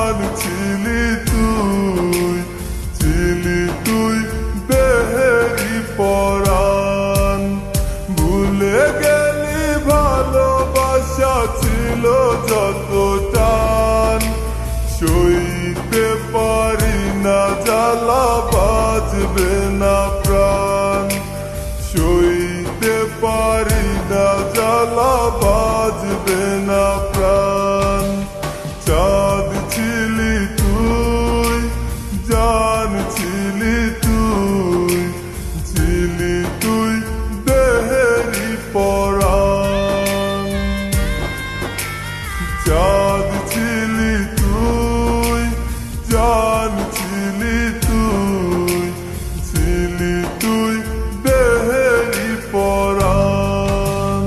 জান ছিলি তুই দেহেরি পরাণ। ভুলে গেলি ভালোবাসা ছিল যত টান, সইতে পারি না জ্বালা বাজবে না প্রাণ, সইতে পারি না জ্বালা বাজবে না প্রাণ। চাঁদ ছিলি তুই, জান ছিলি তুই দেহেরি পরাণ। চাঁদ ছিলি তুই, জান ছিলি তুই দেহেরি পরাণ।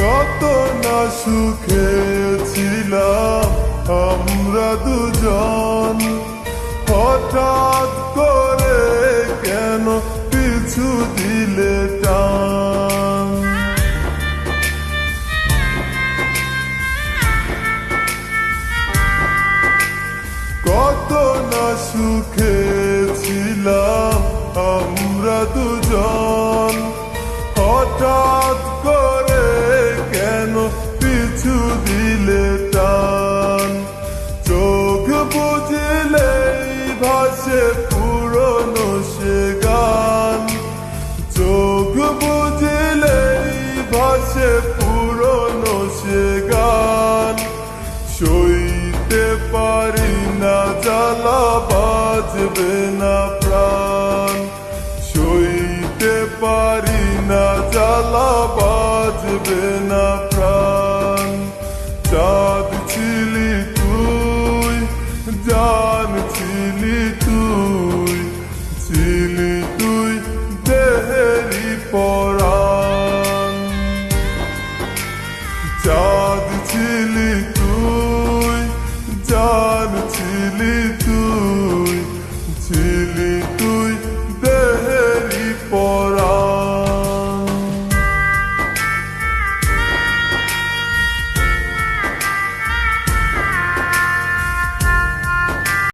কত না সুখে ছিলাম আমরা দুজন, হঠাৎ করে কেন পিছু দিলে টান। কত না সুখে ছিলাম আমরা দুজন, হঠাৎ করে কেন পিছু দিলে টান। চোখ বুঝলেই ভাসে পুরনো সে গান, চোখ বুঝলেই ভাসে পুরনো সে গান। সইতে পারি না জ্বালা বাজবে না প্রাণ, সইতে পারি না জ্বালা বাজবে না।